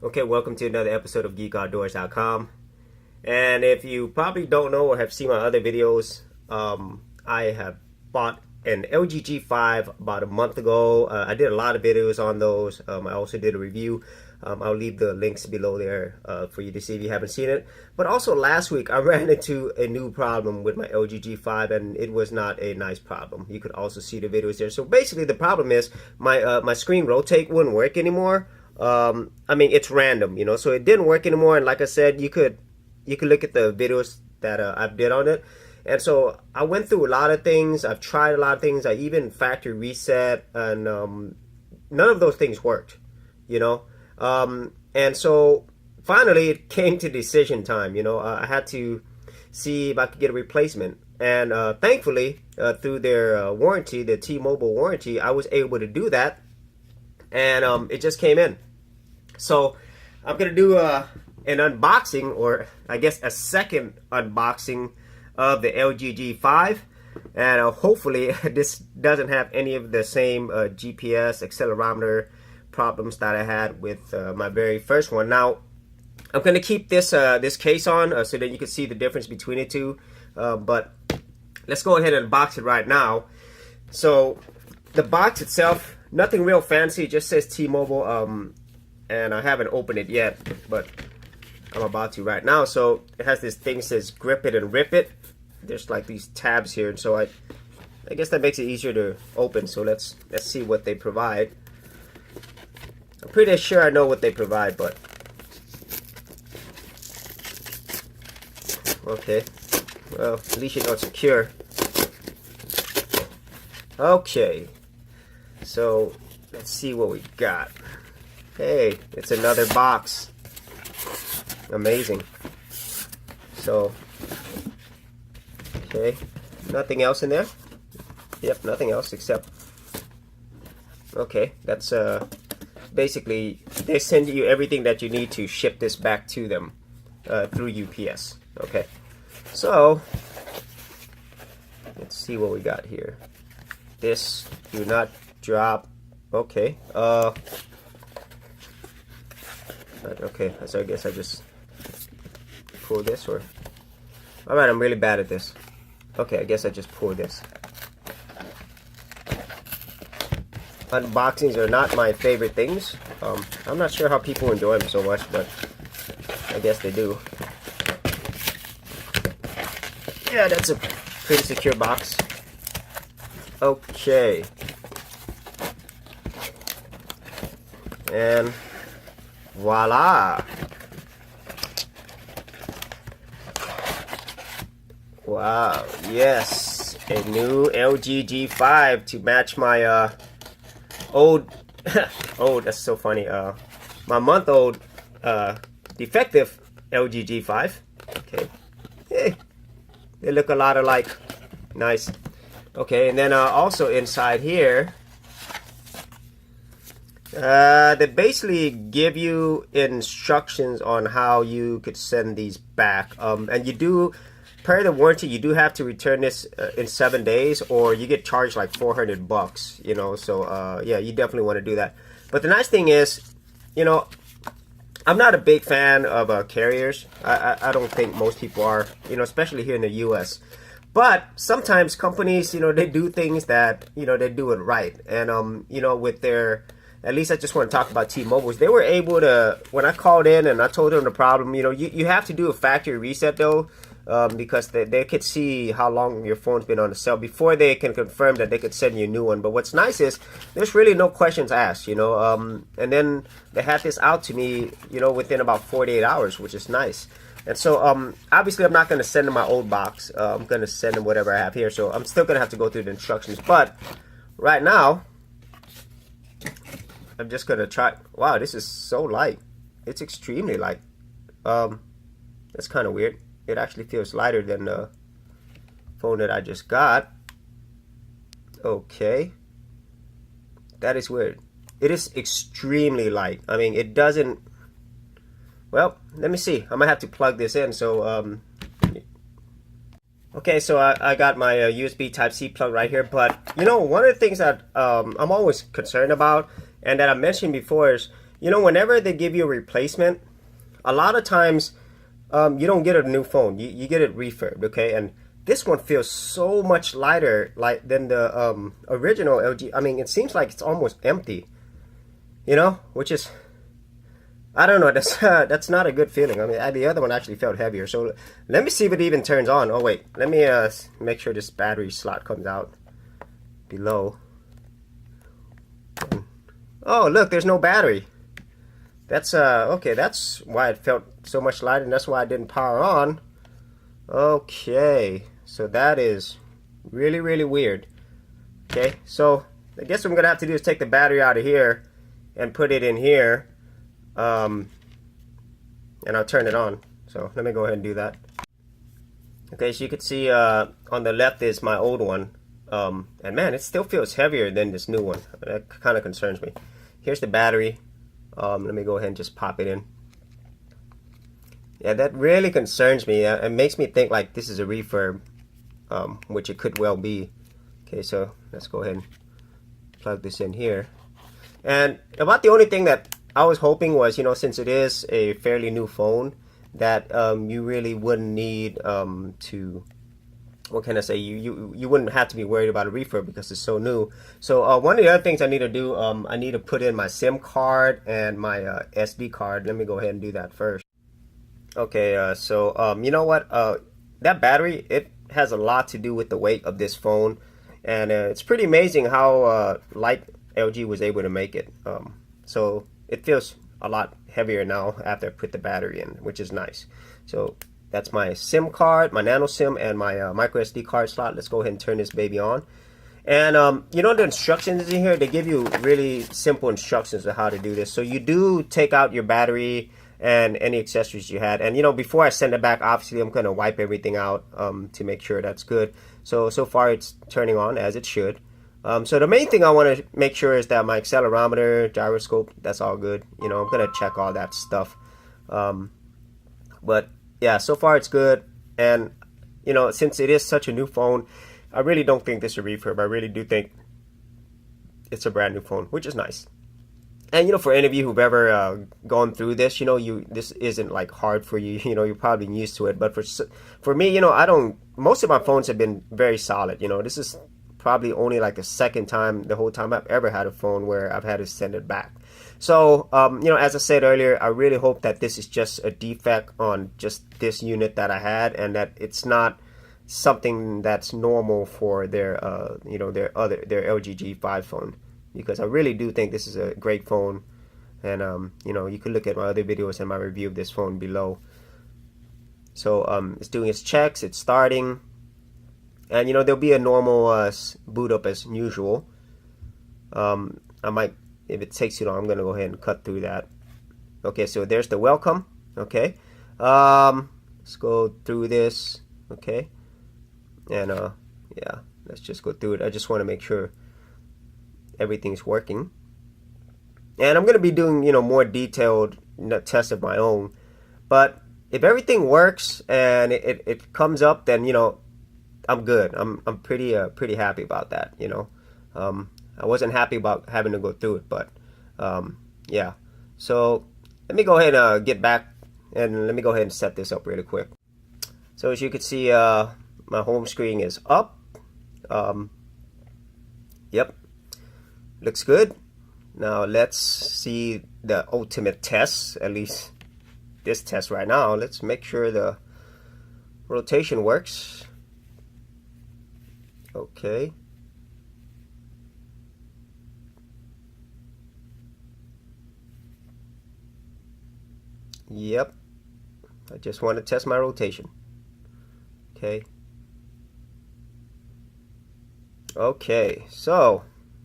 Okay, welcome to another episode of geekoutdoors.com. And if you probably don't know or have seen my other videos, I have bought an LG G5 about a month ago. I did a lot of videos on those. I also did a review. I'll leave the links below there for you to see if you haven't seen it. But also last week I ran into a new problem with my LG G5, and it was not a nice problem. You could also see the videos there. So basically the problem is my screen rotate wouldn't work anymore. I mean, it's random, you know, so it didn't work anymore. And like I said, you could look at the videos that I did on it. And so I went through a lot of things. I've tried a lot of things. I even factory reset, and none of those things worked, you know. And so finally it came to decision time. You know, I had to see if I could get a replacement. And thankfully, through their warranty, the T-Mobile warranty, I was able to do that. And it just came in. So I'm gonna do an unboxing, or I guess a second unboxing of the LG G5, and hopefully this doesn't have any of the same GPS accelerometer problems that I had with my very first one. Now I'm gonna keep this this case on so that you can see the difference between the two, but let's go ahead and unbox it right now. So the box itself, nothing real fancy, it just says T-Mobile, and I haven't opened it yet, but I'm about to right now. So it has this thing that says grip it and rip it. There's like these tabs here, and so I guess that makes it easier to open. So let's see what they provide. I'm pretty sure I know what they provide, but okay, well, at least you know it's secure. Okay, so let's see what we got. Hey, it's another box. Amazing. So, okay, nothing else in there. Yep, nothing else except, okay, that's basically they send you everything that you need to ship this back to them through UPS. Okay, so let's see what we got here. This do not drop. Okay, okay, so I guess I just pull this, or alright, I'm really bad at this. Okay, I guess I just pull this. Unboxings are not my favorite things. I'm not sure how people enjoy them so much, but I guess they do. Yeah, that's a pretty secure box. Okay. And voila! Wow, yes, a new LG G5 to match my old, oh, that's so funny, my month-old defective LG G5. Okay, hey, they look a lot alike. Nice. Okay, and then also inside here, they basically give you instructions on how you could send these back, and you do, per the warranty, you do have to return this in 7 days, or you get charged like $400, you know. So yeah, you definitely want to do that. But the nice thing is, you know, I'm not a big fan of carriers. I don't think most people are, you know, especially here in the US. But sometimes companies, you know, they do things that, you know, they do it right. And you know, with their, at least I just want to talk about T-Mobile. They were able to, when I called in and I told them the problem, you know, you have to do a factory reset though, because they could see how long your phone's been on the cell before they can confirm that they could send you a new one. But what's nice is there's really no questions asked, you know, and then they had this out to me, you know, within about 48 hours, which is nice. And so obviously I'm not going to send them my old box. I'm going to send them whatever I have here, so I'm still going to have to go through the instructions. But right now I'm just going to try. Wow, this is so light. It's extremely light. That's kind of weird. It actually feels lighter than the phone that I just got. Okay. That is weird. It is extremely light. I mean, it doesn't... Well, let me see. I'm going to have to plug this in. So, okay, so I got my USB Type-C plug right here. But, you know, one of the things that I'm always concerned about, and that I mentioned before, is You know, whenever they give you a replacement, a lot of times you don't get a new phone. You get it refurbed, okay? And this one feels so much lighter than the original LG. I mean, it seems like it's almost empty, you know, which is, I don't know, that's not a good feeling. I mean, the other one actually felt heavier. So let me see if it even turns on. Oh wait, let me make sure this battery slot comes out below. Oh look, there's no battery. That's okay, that's why it felt so much lighter, and that's why I didn't power on. Okay, so that is really, really weird. Okay, so I guess what I'm gonna have to do is take the battery out of here and put it in here, and I'll turn it on. So let me go ahead and do that. Okay, so you can see on the left is my old one, and man, it still feels heavier than this new one. That kind of concerns me. Here's the battery. Let me go ahead and just pop it in. Yeah, that really concerns me. It makes me think like this is a refurb, which it could well be. Okay, so let's go ahead and plug this in here. And about the only thing that I was hoping was, you know, since it is a fairly new phone, that you really wouldn't need to, what can I say, you wouldn't have to be worried about a refurb because it's so new. So one of the other things I need to do, I need to put in my SIM card and my SD card. Let me go ahead and do that first. Okay, so you know what, that battery, it has a lot to do with the weight of this phone, and it's pretty amazing how light LG was able to make it. So it feels a lot heavier now after I put the battery in, which is nice. So that's my SIM card, my nano SIM, and my micro SD card slot. Let's go ahead and turn this baby on. And you know, the instructions in here, they give you really simple instructions on how to do this. So you do take out your battery and any accessories you had, and you know, before I send it back, obviously I'm going to wipe everything out to make sure that's good. So far it's turning on as it should. So the main thing I want to make sure is that my accelerometer, gyroscope, that's all good. You know, I'm going to check all that stuff. But yeah, so far it's good. And you know, since it is such a new phone, I really don't think this is a refurb. I really do think it's a brand new phone, which is nice. And you know, for any of you who've ever gone through this, you know, this isn't like hard for you. You know, you're probably used to it. But for me, you know, most of my phones have been very solid. You know, this is probably only like the second time the whole time I've ever had a phone where I've had to send it back. So you know, as I said earlier, I really hope that this is just a defect on just this unit that I had, and that it's not something that's normal for their you know, their LG G5 phone, because I really do think this is a great phone. And you know, you can look at my other videos and my review of this phone below. So it's doing its checks, it's starting, and you know, there'll be a normal boot up as usual. I might, if it takes too long, I'm gonna go ahead and cut through that. Okay, so there's the welcome. Okay, let's go through this. Okay, and yeah, let's just go through it. I just want to make sure everything's working, and I'm gonna be doing, you know, more detailed tests of my own. But if everything works and it comes up, then you know, I'm good. I'm pretty happy about that. You know, I wasn't happy about having to go through it, but yeah. So let me go ahead and get back, and let me go ahead and set this up really quick. So as you can see, my home screen is up. Yep, looks good. Now let's see the ultimate test, at least this test right now. Let's make sure the rotation works. Okay. Yep, I just want to test my rotation. Okay. Okay, so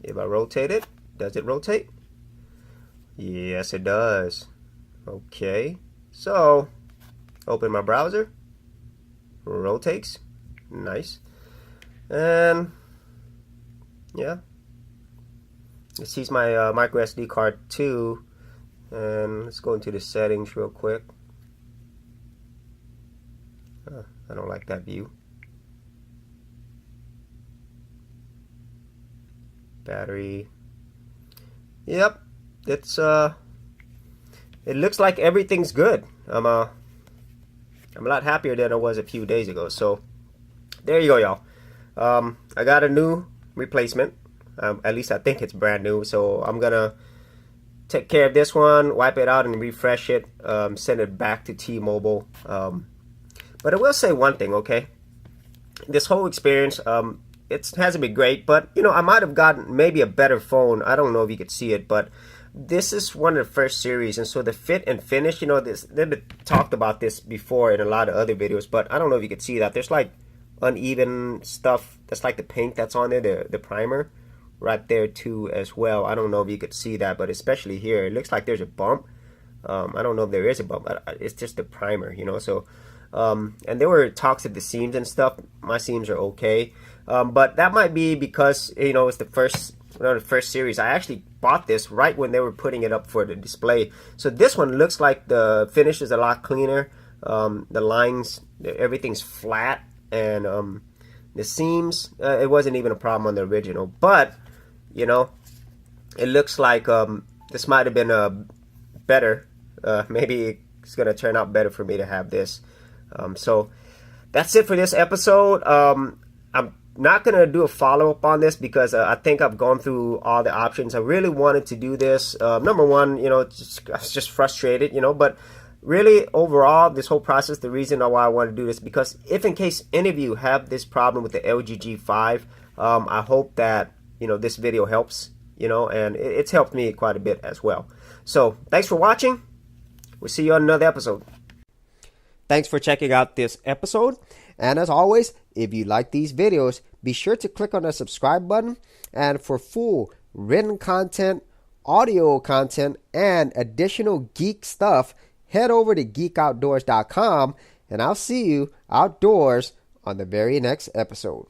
if I rotate it, does it rotate? Yes, it does. Okay, so open my browser, rotates, nice. And yeah, it sees my micro SD card too. And let's go into the settings real quick. I don't like that view. Battery. Yep, it's it looks like everything's good. I'm a lot happier than I was a few days ago. So there you go, y'all. I got a new replacement. At least I think it's brand new. So I'm gonna take care of this one, wipe it out and refresh it, send it back to T-Mobile. But I will say one thing, okay? This whole experience, it hasn't been great, but you know, I might have gotten maybe a better phone. I don't know if you could see it, but this is one of the first series, and so the fit and finish, you know, they've talked about this before in a lot of other videos, but I don't know if you could see that. There's like uneven stuff. That's like the paint that's on there, the primer right there too as well. I don't know if you could see that, but especially here, it looks like there's a bump. I don't know if there is a bump. It's just the primer, you know. So, and there were talks of the seams and stuff. My seams are okay, but that might be because, you know, it's the first series. I actually bought this right when they were putting it up for the display. So this one looks like the finish is a lot cleaner. The lines, everything's flat, and the seams, it wasn't even a problem on the original. But you know, it looks like this might have been better. Maybe it's gonna turn out better for me to have this. So that's it for this episode. I'm not gonna do a follow-up on this because I think I've gone through all the options. I really wanted to do this. Number one, you know, I was just frustrated, you know, but really overall, this whole process, the reason why I want to do this, because if in case any of you have this problem with the LG G5, I hope that, you know, this video helps, you know, and it's helped me quite a bit as well. So thanks for watching. We'll see you on another episode. Thanks for checking out this episode. And as always, if you like these videos, be sure to click on the subscribe button. And for full written content, audio content, and additional geek stuff, head over to geekoutdoors.com, and I'll see you outdoors on the very next episode.